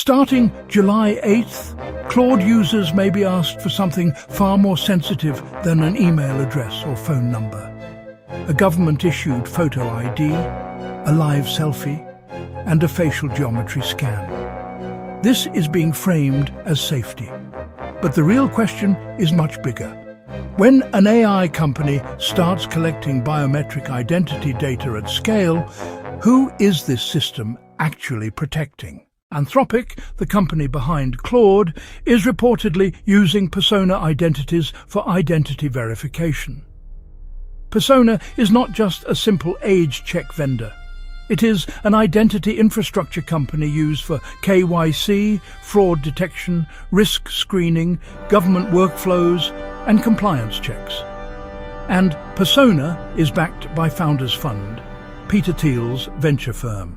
Starting July 8th, Claude users may be asked for something far more sensitive than an email address or phone number. A government-issued photo ID, a live selfie, and a facial geometry scan. This is being framed as safety. But the real question is much bigger. When an AI company starts collecting biometric identity data at scale, who is this system actually protecting? Anthropic, the company behind Claude, is reportedly using Persona Identities for identity verification. Persona is not just a simple age check vendor. It is an identity infrastructure company used for KYC, fraud detection, risk screening, government workflows, and compliance checks. And Persona is backed by Founders Fund, Peter Thiel's venture firm.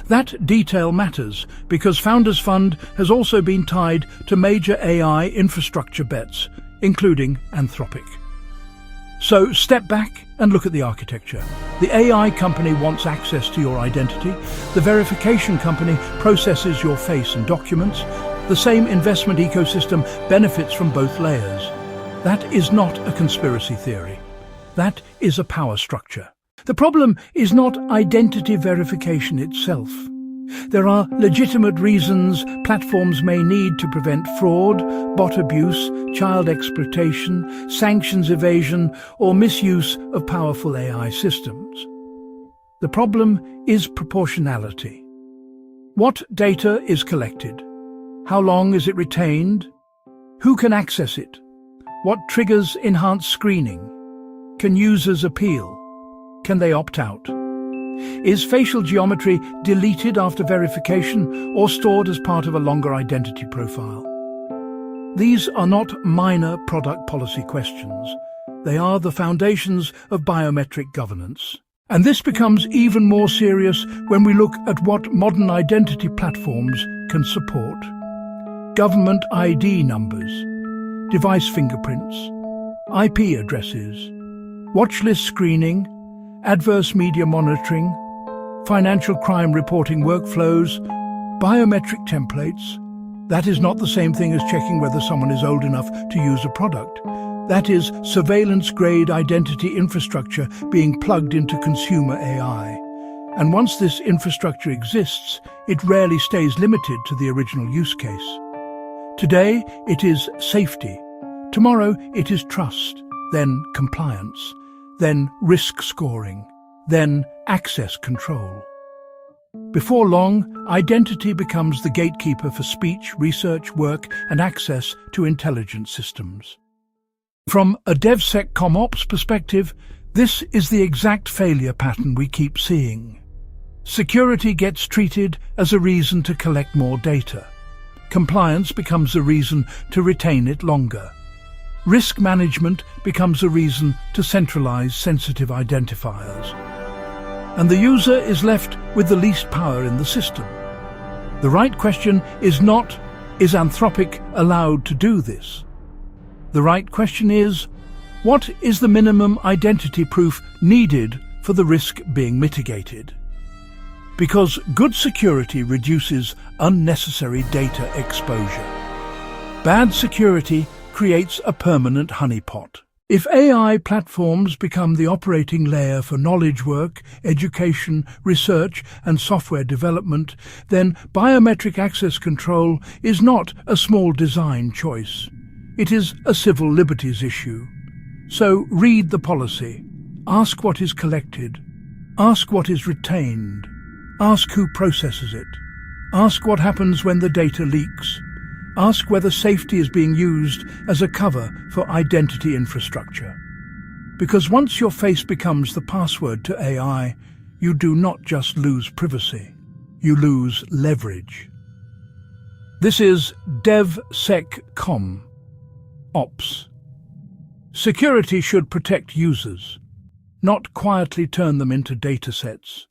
That detail matters because Founders Fund has also been tied to major AI infrastructure bets, including Anthropic. So step back and look at the architecture. The AI company wants access to your identity. The verification company processes your face and documents. The same investment ecosystem benefits from both layers. That is not a conspiracy theory. That is a power structure. The problem is not identity verification itself. There are legitimate reasons platforms may need to prevent fraud, bot abuse, child exploitation, sanctions evasion, or misuse of powerful AI systems. The problem is proportionality. What data is collected? How long is it retained? Who can access it? What triggers enhanced screening? Can users appeal? Can they opt out? Is facial geometry deleted after verification or stored as part of a longer identity profile? These are not minor product policy questions. They are the foundations of biometric governance. And this becomes even more serious when we look at what modern identity platforms can support. Government ID numbers, device fingerprints, IP addresses, watchlist screening, adverse media monitoring, financial crime reporting workflows, biometric templates. That is not the same thing as checking whether someone is old enough to use a product. That is surveillance-grade identity infrastructure being plugged into consumer AI. And once this infrastructure exists, it rarely stays limited to the original use case. Today, it is safety. Tomorrow, it is trust, then compliance, then risk scoring, then access control. Before long, identity becomes the gatekeeper for speech, research, work, and access to intelligence systems. From a DevSecComOps perspective, this is the exact failure pattern we keep seeing. Security gets treated as a reason to collect more data. Compliance becomes a reason to retain it longer. Risk management becomes a reason to centralize sensitive identifiers. And the user is left with the least power in the system. The right question is not, is Anthropic allowed to do this? The right question is, what is the minimum identity proof needed for the risk being mitigated? Because good security reduces unnecessary data exposure. Bad security creates a permanent honeypot. If AI platforms become the operating layer for knowledge work, education, research, and software development, then biometric access control is not a small design choice. It is a civil liberties issue. So read the policy. Ask what is collected. Ask what is retained. Ask who processes it. Ask what happens when the data leaks. Ask whether safety is being used as a cover for identity infrastructure. Because once your face becomes the password to AI, you do not just lose privacy, you lose leverage. This is DevSecComOps. Security should protect users, not quietly turn them into datasets.